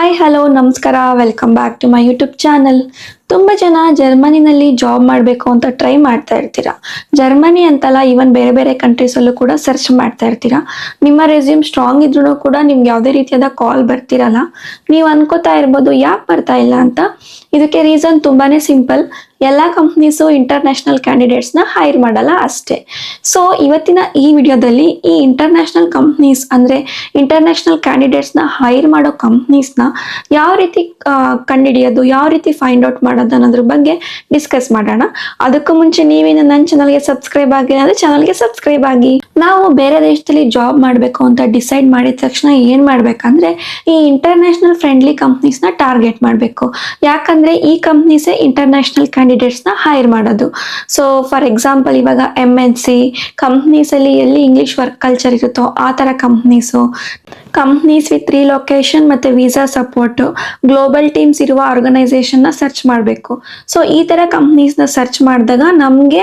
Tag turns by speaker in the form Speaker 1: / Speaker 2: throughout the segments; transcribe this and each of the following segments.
Speaker 1: Hi hello ನಮಸ್ಕಾರ, welcome back to my YouTube channel. ತುಂಬ ಜನ ಜರ್ಮನಿನಲ್ಲಿ ಜಾಬ್ ಮಾಡಬೇಕು ಅಂತ ಟ್ರೈ ಮಾಡ್ತಾ ಇರ್ತೀರಾ. ಜರ್ಮನಿ ಅಂತಲ್ಲ, ಈವನ್ ಬೇರೆ ಬೇರೆ ಕಂಟ್ರೀಸಲ್ಲೂ ಕೂಡ ಸರ್ಚ್ ಮಾಡ್ತಾ ಇರ್ತೀರಾ. ನಿಮ್ಮ ರೆಸ್ಯೂಮ್ ಸ್ಟ್ರಾಂಗ್ ಇದ್ರೂ ಕೂಡ ನಿಮ್ಗೆ ಯಾವುದೇ ರೀತಿಯಾದ ಕಾಲ್ ಬರ್ತಿರಲ್ಲ. ನೀವು ಅನ್ಕೋತಾ ಇರ್ಬೋದು ಯಾಕೆ ಬರ್ತಾ ಇಲ್ಲ ಅಂತ. ಇದಕ್ಕೆ ರೀಸನ್ ತುಂಬಾನೇ ಸಿಂಪಲ್. ಎಲ್ಲ ಕಂಪ್ನೀಸು ಇಂಟರ್ನ್ಯಾಷನಲ್ ಕ್ಯಾಂಡಿಡೇಟ್ಸ್ನ ಹೈರ್ ಮಾಡಲ್ಲ ಅಷ್ಟೇ. ಸೊ ಇವತ್ತಿನ ಈ ವಿಡಿಯೋದಲ್ಲಿ ಈ ಇಂಟರ್ನ್ಯಾಷನಲ್ ಕಂಪ್ನೀಸ್ ಅಂದರೆ ಇಂಟರ್ನ್ಯಾಷನಲ್ ಕ್ಯಾಂಡಿಡೇಟ್ಸ್ನ ಹೈರ್ ಮಾಡೋ ಕಂಪ್ನೀಸ್ನ ಯಾವ ರೀತಿ ಕಂಡುಹಿಡಿಯೋದು, ಯಾವ ರೀತಿ ಫೈಂಡ್ ಔಟ್ ಮಾಡೋದು ಅನ್ನೋದ್ರ ಬಗ್ಗೆ ಡಿಸ್ಕಸ್ ಮಾಡೋಣ. ಅದಕ್ಕೂ ಮುಂಚೆ ನೀವೇನು ನನ್ನ ಚಾನಲ್ಗೆ ಸಬ್ಸ್ಕ್ರೈಬ್ ಆಗಿಲ್ಲ ಅಂದರೆ ಚಾನಲ್ಗೆ ಸಬ್ಸ್ಕ್ರೈಬ್ ಆಗಿ. ನಾವು ಬೇರೆ ದೇಶದಲ್ಲಿ ಜಾಬ್ ಮಾಡಬೇಕು ಅಂತ ಡಿಸೈಡ್ ಮಾಡಿದ ತಕ್ಷಣ ಏನು ಮಾಡಬೇಕಂದ್ರೆ ಈ ಇಂಟರ್ನ್ಯಾಷನಲ್ ಫ್ರೆಂಡ್ಲಿ ಕಂಪ್ನೀಸ್ನ ಟಾರ್ಗೆಟ್ ಮಾಡಬೇಕು. ಯಾಕಂದರೆ ಈ ಕಂಪ್ನೀಸೇ ಇಂಟರ್ನ್ಯಾಷನಲ್ ಕ್ಯಾಂಡಿಡೇಟ್ಸ್ನ ಹೈರ್ ಮಾಡೋದು. ಸೊ ಫಾರ್ ಎಕ್ಸಾಂಪಲ್ ಇವಾಗ MNC ಕಂಪ್ನೀಸಲ್ಲಿ ಎಲ್ಲಿ ಇಂಗ್ಲೀಷ್ ವರ್ಕ್ ಕಲ್ಚರ್ ಇರುತ್ತೋ ಆ ಥರ ಕಂಪ್ನೀಸ್ ವಿತ್ ರಿಲೊಕೇಶನ್ ಮತ್ತು ವೀಸಾ ಸಪೋರ್ಟು, ಗ್ಲೋಬಲ್ ಟೀಮ್ಸ್ ಇರುವ ಆರ್ಗನೈಸೇಷನ್ನ ಸರ್ಚ್ ಮಾಡಬೇಕು. ಸೊ ಈ ಥರ ಕಂಪ್ನೀಸ್ನ ಸರ್ಚ್ ಮಾಡಿದಾಗ ನಮಗೆ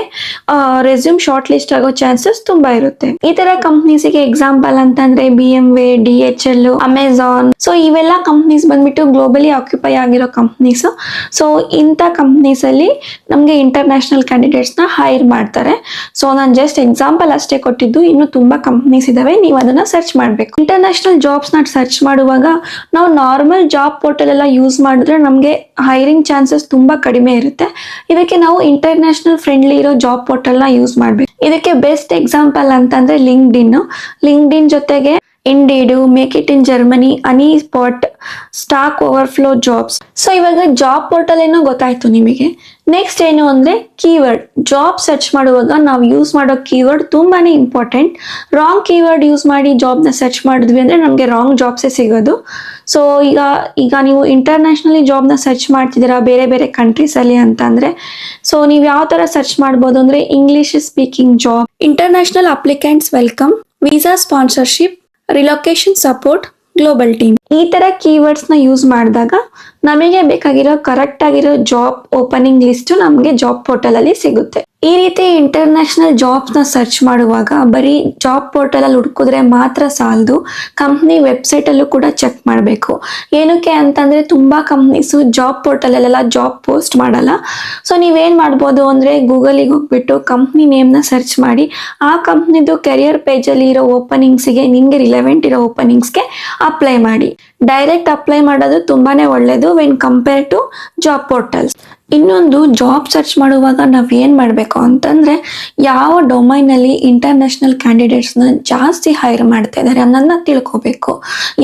Speaker 1: ರೆಸ್ಯೂಮ್ ಶಾರ್ಟ್ ಲಿಸ್ಟ್ ಆಗೋ ಚಾನ್ಸಸ್ ತುಂಬ ಇರುತ್ತೆ. ಈ ಥರ ಕಂಪ್ನೀಸಿಗೆ ಎಕ್ಸಾಂಪಲ್ ಅಂತಂದರೆ BMW, DHL, ಅಮೆಝಾನ್. ಸೊ ಇವೆಲ್ಲ ಕಂಪ್ನೀಸ್ ಬಂದ್ಬಿಟ್ಟು ಗ್ಲೋಬಲಿ ಆಕ್ಯುಪೈ ಆಗಿರೋ ಕಂಪ್ನೀಸು. ಸೊ ಇಂಥ ಕಂಪ್ನೀಸಲ್ಲಿ ನಮಗೆ ಇಂಟರ್ನ್ಯಾಷನಲ್ ಕ್ಯಾಂಡಿಡೇಟ್ಸ್ನ ಹೈರ್ ಮಾಡ್ತಾರೆ. ಸೊ ನಾನು ಜಸ್ಟ್ ಎಕ್ಸಾಂಪಲ್ ಅಷ್ಟೇ ಕೊಟ್ಟಿದ್ದು, ಇನ್ನು ತುಂಬ ಕಂಪ್ನೀಸ್ ಇದಾವೆ, ನೀವು ಅದನ್ನು ಸರ್ಚ್ ಮಾಡಬೇಕು. ಇಂಟರ್ನ್ಯಾಷನಲ್ ಜಾಬ್ಸ್ನ ಸರ್ಚ್ ಮಾಡುವಾಗ ನಾವು ನಾರ್ಮಲ್ ಜಾಬ್ ಪೋರ್ಟಲ್ ಎಲ್ಲ ಯೂಸ್ ಮಾಡಿದ್ರೆ ನಮಗೆ ಹೈರಿಂಗ್ ಚಾನ್ಸಸ್ ತುಂಬ ಕಡಿಮೆ ಇರುತ್ತೆ. ಇದಕ್ಕೆ ನಾವು ಇಂಟರ್ನ್ಯಾಷನಲ್ ಫ್ರೆಂಡ್ಲಿ ಇರೋ ಜಾಬ್ ಪೋರ್ಟಲ್ನ ಯೂಸ್ ಮಾಡಬೇಕು. ಇದಕ್ಕೆ ಬೆಸ್ಟ್ ಎಕ್ಸಾಂಪಲ್ ಅಂತಂದರೆ ಲಿಂಕ್ಡ್ಇನ್ ಜೊತೆಗೆ Indeed, make it in Germany, ಅನಿ ಸ್ಪಾಟ್, ಸ್ಟಾಕ್ ಓವರ್ಫ್ಲೋ ಜಾಬ್ಸ್. ಸೊ ಇವಾಗ ಜಾಬ್ ಪೋರ್ಟಲ್ ಏನೋ ಗೊತ್ತಾಯ್ತು ನಿಮಗೆ. ನೆಕ್ಸ್ಟ್ ಏನು ಅಂದರೆ ಕೀವರ್ಡ್. ಜಾಬ್ ಸರ್ಚ್ ಮಾಡುವಾಗ ನಾವು ಯೂಸ್ ಮಾಡೋ ಕೀವರ್ಡ್ ತುಂಬಾ ಇಂಪಾರ್ಟೆಂಟ್. ರಾಂಗ್ ಕೀವರ್ಡ್ ಯೂಸ್ ಮಾಡಿ ಜಾಬ್ನ ಸರ್ಚ್ ಮಾಡಿದ್ವಿ ಅಂದರೆ ನಮಗೆ ರಾಂಗ್ ಜಾಬ್ಸೇ ಸಿಗೋದು. ಸೊ ಈಗ ನೀವು ಇಂಟರ್ನ್ಯಾಷನಲಿ ಜಾಬ್ನ ಸರ್ಚ್ ಮಾಡ್ತಿದ್ದೀರಾ ಬೇರೆ ಬೇರೆ ಕಂಟ್ರೀಸಲ್ಲಿ ಅಂತಂದರೆ, ಸೊ ನೀವು ಯಾವ ಥರ ಸರ್ಚ್ ಮಾಡ್ಬೋದು ಅಂದರೆ English speaking job, international applicants welcome, visa sponsorship, relocation support, global team. ಈ ಥರ ಕೀವರ್ಡ್ಸ್ನ ಯೂಸ್ ಮಾಡಿದಾಗ ನಮಗೆ ಬೇಕಾಗಿರೋ ಕರೆಕ್ಟ್ ಆಗಿರೋ ಜಾಬ್ ಓಪನಿಂಗ್ ಲಿಸ್ಟ್ ನಮಗೆ ಜಾಬ್ ಪೋರ್ಟಲಲ್ಲಿ ಸಿಗುತ್ತೆ. ಈ ರೀತಿ ಇಂಟರ್ನ್ಯಾಷನಲ್ ಜಾಬ್ಸ್ನ ಸರ್ಚ್ ಮಾಡುವಾಗ ಬರೀ ಜಾಬ್ ಪೋರ್ಟಲಲ್ಲಿ ಹುಡುಕಿದ್ರೆ ಮಾತ್ರ ಸಾಲದು, ಕಂಪ್ನಿ ವೆಬ್ಸೈಟಲ್ಲೂ ಕೂಡ ಚೆಕ್ ಮಾಡಬೇಕು. ಏನಕ್ಕೆ ಅಂತಂದರೆ ತುಂಬ ಕಂಪ್ನೀಸು ಜಾಬ್ ಪೋರ್ಟಲಲ್ಲೆಲ್ಲ ಜಾಬ್ ಪೋಸ್ಟ್ ಮಾಡಲ್ಲ. ಸೊ ನೀವೇನು ಮಾಡ್ಬೋದು ಅಂದರೆ ಗೂಗಲಿಗೆ ಹೋಗ್ಬಿಟ್ಟು ಕಂಪ್ನಿ ನೇಮ್ನ ಸರ್ಚ್ ಮಾಡಿ ಆ ಕಂಪ್ನಿದು ಕೆರಿಯರ್ ಪೇಜಲ್ಲಿ ಇರೋ ಓಪನಿಂಗ್ಸಿಗೆ, ನಿಮಗೆ ರಿಲೆವೆಂಟ್ ಇರೋ ಓಪನಿಂಗ್ಸ್ಗೆ ಅಪ್ಲೈ ಮಾಡಿ. ಡೈರೆಕ್ಟ್ ಅಪ್ಲೈ ಮಾಡೋದು ತುಂಬಾ ಒಳ್ಳೆಯದು when compare to job portals. ಇನ್ನೊಂದು, ಜಾಬ್ ಸರ್ಚ್ ಮಾಡುವಾಗ ನಾವು ಏನು ಮಾಡಬೇಕು ಅಂತಂದರೆ ಯಾವ ಡೊಮೈನಲ್ಲಿ ಇಂಟರ್ನ್ಯಾಷನಲ್ ಕ್ಯಾಂಡಿಡೇಟ್ಸ್ನ ಜಾಸ್ತಿ ಹೈರ್ ಮಾಡ್ತಾ ಇದ್ದಾರೆ ಅನ್ನೋದನ್ನ ತಿಳ್ಕೋಬೇಕು.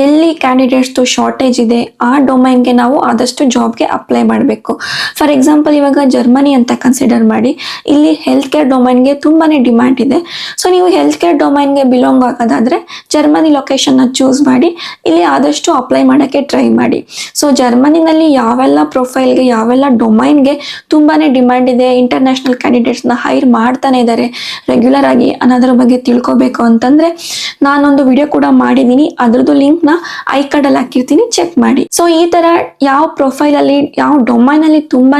Speaker 1: ಎಲ್ಲಿ ಕ್ಯಾಂಡಿಡೇಟ್ಸ್ದು ಶಾರ್ಟೇಜ್ ಇದೆ ಆ ಡೊಮೈನ್ಗೆ ನಾವು ಆದಷ್ಟು ಜಾಬ್ಗೆ ಅಪ್ಲೈ ಮಾಡಬೇಕು. ಫಾರ್ ಎಕ್ಸಾಂಪಲ್ ಇವಾಗ ಜರ್ಮನಿ ಅಂತ ಕನ್ಸಿಡರ್ ಮಾಡಿ, ಇಲ್ಲಿ ಹೆಲ್ತ್ ಕೇರ್ ಡೊಮೈನ್ಗೆ ತುಂಬಾ ಡಿಮ್ಯಾಂಡ್ ಇದೆ. ಸೊ ನೀವು ಹೆಲ್ತ್ ಕೇರ್ ಡೊಮೈನ್ಗೆ ಬಿಲಾಂಗ್ ಆಗೋದಾದರೆ ಜರ್ಮನಿ ಲೊಕೇಶನ್ನ ಚೂಸ್ ಮಾಡಿ ಇಲ್ಲಿ ಆದಷ್ಟು ಅಪ್ಲೈ ಮಾಡೋಕ್ಕೆ ಟ್ರೈ ಮಾಡಿ. ಸೊ ಜರ್ಮನಿನಲ್ಲಿ ಯಾವೆಲ್ಲ ಪ್ರೊಫೈಲ್ಗೆ, ಯಾವೆಲ್ಲ ಡೊಮೈನ್ಗೆ ತುಂಬಾ ಡಿಮ್ಯಾಂಡ್ ಇದೆ, ಇಂಟರ್ನ್ಯಾಷನಲ್ ಕ್ಯಾಂಡಿಡೇಟ್ಸ್ನ ಹೈರ್ ಮಾಡ್ತಾನೆ ಇದ್ದಾರೆ ರೆಗ್ಯುಲರ್ ಆಗಿ ಅನ್ನೋದ್ರ ಬಗ್ಗೆ ತಿಳ್ಕೊಬೇಕು ಅಂತಂದರೆ ನಾನೊಂದು ವಿಡಿಯೋ ಕೂಡ ಮಾಡಿದ್ದೀನಿ, ಅದ್ರದ್ದು ಲಿಂಕ್ನ ಐಕಾರ್ಡಲ್ಲಿ ಹಾಕಿರ್ತೀನಿ, ಚೆಕ್ ಮಾಡಿ. ಸೊ ಈ ಥರ ಯಾವ ಪ್ರೊಫೈಲಲ್ಲಿ, ಯಾವ ಡೊಮೈನಲ್ಲಿ ತುಂಬಾ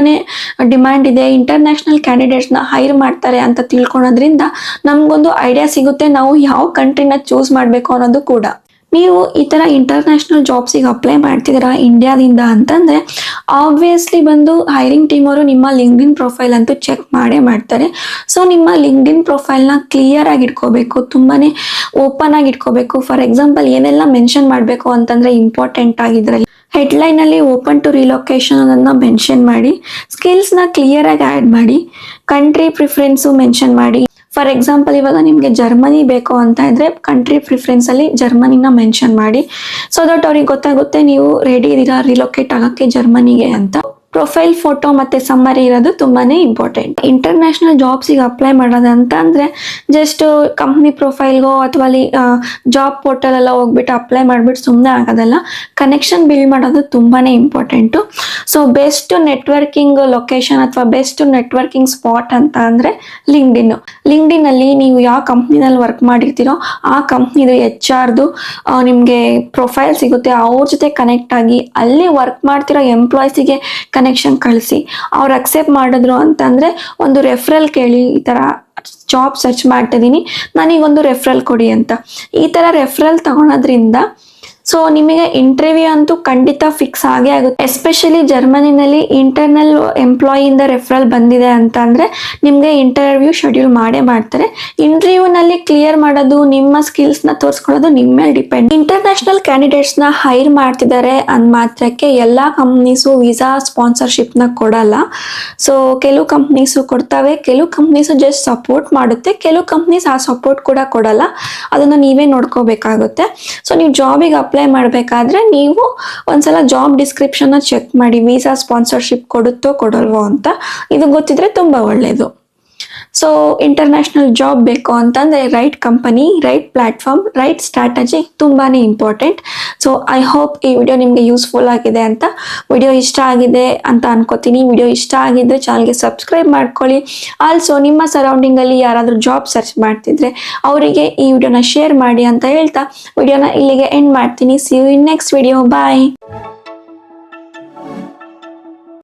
Speaker 1: ಡಿಮ್ಯಾಂಡ್ ಇದೆ, ಇಂಟರ್ನ್ಯಾಷನಲ್ ಕ್ಯಾಂಡಿಡೇಟ್ಸ್ನ ಹೈರ್ ಮಾಡ್ತಾರೆ ಅಂತ ತಿಳ್ಕೊಳೋದ್ರಿಂದ ನಮಗೊಂದು ಐಡಿಯಾ ಸಿಗುತ್ತೆ ನಾವು ಯಾವ ಕಂಟ್ರಿನ ಚೂಸ್ ಮಾಡಬೇಕು ಅನ್ನೋದು ಕೂಡ. ನೀವು ಈ ಥರ ಇಂಟರ್ನ್ಯಾಷನಲ್ ಜಾಬ್ಸಿಗೆ ಅಪ್ಲೈ ಮಾಡ್ತಿದ್ದೀರಾ ಇಂಡಿಯಾದಿಂದ ಅಂತಂದರೆ ಆಬ್ವಿಯಸ್ಲಿ ಬಂದು ಹೈರಿಂಗ್ ಟೀಮ್ ಅವರು ನಿಮ್ಮ ಲಿಂಕ್ಡ್ಇನ್ ಪ್ರೊಫೈಲ್ ಅಂತೂ ಚೆಕ್ ಮಾಡೇ ಮಾಡ್ತಾರೆ. ಸೊ ನಿಮ್ಮ ಲಿಂಕ್ಡ್ಇನ್ ಪ್ರೊಫೈಲ್ನ ಕ್ಲಿಯರ್ ಆಗಿ ಇಟ್ಕೋಬೇಕು, ತುಂಬಾ ಓಪನ್ ಆಗಿ ಇಟ್ಕೋಬೇಕು. ಫಾರ್ ಎಕ್ಸಾಂಪಲ್ ಏನೆಲ್ಲ ಮೆನ್ಷನ್ ಮಾಡಬೇಕು ಅಂತಂದರೆ ಇಂಪಾರ್ಟೆಂಟ್ ಆಗಿದ್ರಲ್ಲಿ ಹೆಡ್ಲೈನಲ್ಲಿ ಓಪನ್ ಟು ರಿಲೊಕೇಶನ್ ಅನ್ನೋದನ್ನ ಮೆನ್ಷನ್ ಮಾಡಿ, ಸ್ಕಿಲ್ಸ್ನ ಕ್ಲಿಯರ್ ಆಗಿ ಆ್ಯಡ್ ಮಾಡಿ, ಕಂಟ್ರಿ ಪ್ರಿಫರೆನ್ಸು ಮೆನ್ಷನ್ ಮಾಡಿ. ಫಾರ್ ಎಕ್ಸಾಂಪಲ್ ಇವಾಗ ನಿಮಗೆ ಜರ್ಮನಿ ಬೇಕು ಅಂತ ಇದ್ರೆ ಕಂಟ್ರಿ ಪ್ರಿಫರೆನ್ಸಲ್ಲಿ ಜರ್ಮನಿನ ಮೆನ್ಷನ್ ಮಾಡಿ. ಸೊ ದಟ್ ಅವ್ರಿಗೆ ಗೊತ್ತಾಗುತ್ತೆ ನೀವು ರೆಡಿ ಇದ್ದೀರಾ ರಿಲೊಕೇಟ್ ಆಗೋಕ್ಕೆ ಜರ್ಮನಿಗೆ ಅಂತ. ಪ್ರೊಫೈಲ್ ಫೋಟೋ ಮತ್ತು ಸಮ್ಮರಿ ಇರೋದು ತುಂಬಾ ಇಂಪಾರ್ಟೆಂಟ್. ಇಂಟರ್ನ್ಯಾಷನಲ್ ಜಾಬ್ಸಿಗೆ ಅಪ್ಲೈ ಮಾಡೋದಂತ ಅಂದರೆ ಜಸ್ಟ್ ಕಂಪ್ನಿ ಪ್ರೊಫೈಲ್ಗೋ ಅಥವಾ ಅಲ್ಲಿ ಜಾಬ್ ಪೋರ್ಟಲೆಲ್ಲ ಹೋಗ್ಬಿಟ್ಟು ಅಪ್ಲೈ ಮಾಡಿಬಿಟ್ಟು ಸುಮ್ಮನೆ ಆಗೋದಲ್ಲ, ಕನೆಕ್ಷನ್ ಬಿಲ್ಡ್ ಮಾಡೋದು ತುಂಬಾ important. So best networking location ಅಥವಾ ಬೆಸ್ಟ್ ನೆಟ್ವರ್ಕಿಂಗ್ ಸ್ಪಾಟ್ ಅಂತ ಅಂದರೆ ಲಿಂಕ್ಡ್ಇನ್ನಲ್ಲಿ ನೀವು ಯಾವ ಕಂಪ್ನಿನಲ್ಲಿ ವರ್ಕ್ ಮಾಡಿರ್ತೀರೋ ಆ ಕಂಪ್ನಿದು HR ನಿಮಗೆ ಪ್ರೊಫೈಲ್ ಸಿಗುತ್ತೆ, ಅವ್ರ ಜೊತೆ ಕನೆಕ್ಟ್ ಆಗಿ ಅಲ್ಲಿ ವರ್ಕ್ ಮಾಡ್ತಿರೋ ಎಂಪ್ಲಾಯ್ಸಿಗೆ ಕನೆಕ್ಷನ್ ಕಳಿಸಿ. ಅವ್ರು ಅಕ್ಸೆಪ್ಟ್ ಮಾಡಿದ್ರು ಅಂತಂದರೆ ಒಂದು ರೆಫರಲ್ ಕೇಳಿ, ಈ ಥರ ಜಾಬ್ ಸರ್ಚ್ ಮಾಡ್ತಿದ್ದೀನಿ ನನಗೊಂದು ರೆಫರಲ್ ಕೊಡಿ ಅಂತ. ಈ ಥರ ರೆಫರಲ್ ತಗೊಳೋದ್ರಿಂದ ಸೊ ನಿಮಗೆ ಇಂಟರ್ವ್ಯೂ ಅಂತೂ ಖಂಡಿತ ಫಿಕ್ಸ್ ಆಗೇ ಆಗುತ್ತೆ. ಎಸ್ಪೆಷಲಿ ಜರ್ಮನಿನಲ್ಲಿ ಇಂಟರ್ನಲ್ ಎಂಪ್ಲಾಯಿಯಿಂದ ರೆಫರಲ್ ಬಂದಿದೆ ಅಂತ ಅಂದ್ರೆ ನಿಮಗೆ ಇಂಟರ್ವ್ಯೂ ಶೆಡ್ಯೂಲ್ ಮಾಡೇ ಮಾಡ್ತಾರೆ. ಇಂಟರ್ವ್ಯೂನಲ್ಲಿ ಕ್ಲಿಯರ್ ಮಾಡೋದು, ನಿಮ್ಮ ಸ್ಕಿಲ್ಸ್ನ ತೋರಿಸ್ಕೊಳ್ಳೋದು ನಿಮ್ಮ ಮೇಲೆ ಡಿಪೆಂಡ್. ಇಂಟರ್ನ್ಯಾಷನಲ್ ಕ್ಯಾಂಡಿಡೇಟ್ಸ್ನ ಹೈರ್ ಮಾಡ್ತಿದ್ದಾರೆ ಅಂದ ಮಾತ್ರಕ್ಕೆ ಎಲ್ಲ ಕಂಪ್ನೀಸು ವೀಸಾ ಸ್ಪಾನ್ಸರ್ಶಿಪ್ನ ಕೊಡಲ್ಲ. ಸೊ ಕೆಲವು ಕಂಪ್ನೀಸು ಕೊಡ್ತವೆ, ಕೆಲವು ಕಂಪ್ನೀಸು ಜಸ್ಟ್ ಸಪೋರ್ಟ್ ಮಾಡುತ್ತೆ, ಕೆಲವು ಕಂಪ್ನೀಸ್ ಆ ಸಪೋರ್ಟ್ ಕೂಡ ಕೊಡಲ್ಲ. ಅದನ್ನು ನೀವೇ ನೋಡ್ಕೋಬೇಕಾಗುತ್ತೆ. ಸೊ ನೀವು ಜಾಬಿಗೆ ಅಪ್ಲೈ ಮಾಡಬೇಕಾದ್ರೆ ನೀವು ಒಂದ್ಸಲ ಜಾಬ್ ಡಿಸ್ಕ್ರಿಪ್ಷನ್ನ ಚೆಕ್ ಮಾಡಿ, ವೀಸಾ ಸ್ಪಾನ್ಸರ್ಶಿಪ್ ಕೊಡುತ್ತೋ ಕೊಡಲ್ವೋ ಅಂತ. ಇದು ಗೊತ್ತಿದ್ರೆ ತುಂಬ ಒಳ್ಳೆಯದು. ಸೊ ಇಂಟರ್ನ್ಯಾಷನಲ್ ಜಾಬ್ ಬೇಕು ಅಂತಂದರೆ right company, right platform, right strategy ತುಂಬಾ ಇಂಪಾರ್ಟೆಂಟ್. ಸೊ ಐ ಹೋಪ್ ಈ ವಿಡಿಯೋ ನಿಮಗೆ ಯೂಸ್ಫುಲ್ ಆಗಿದೆ ಅಂತ. ವಿಡಿಯೋ ಇಷ್ಟ ಆಗಿದೆ ಅಂತ ಅನ್ಕೋತೀನಿ. ವಿಡಿಯೋ ಇಷ್ಟ ಆಗಿದ್ದರೆ ಚಾನಲ್ಗೆ ಸಬ್ಸ್ಕ್ರೈಬ್ ಮಾಡ್ಕೊಳ್ಳಿ. ಆಲ್ಸೋ ನಿಮ್ಮ ಸರೌಂಡಿಂಗಲ್ಲಿ ಯಾರಾದರೂ ಜಾಬ್ ಸರ್ಚ್ ಮಾಡ್ತಿದ್ರೆ ಅವರಿಗೆ ಈ ವಿಡಿಯೋನ ಶೇರ್ ಮಾಡಿ ಅಂತ ಹೇಳ್ತಾ ವಿಡಿಯೋನ ಇಲ್ಲಿಗೆ ಎಂಡ್ ಮಾಡ್ತೀನಿ. See you in next video. Bye.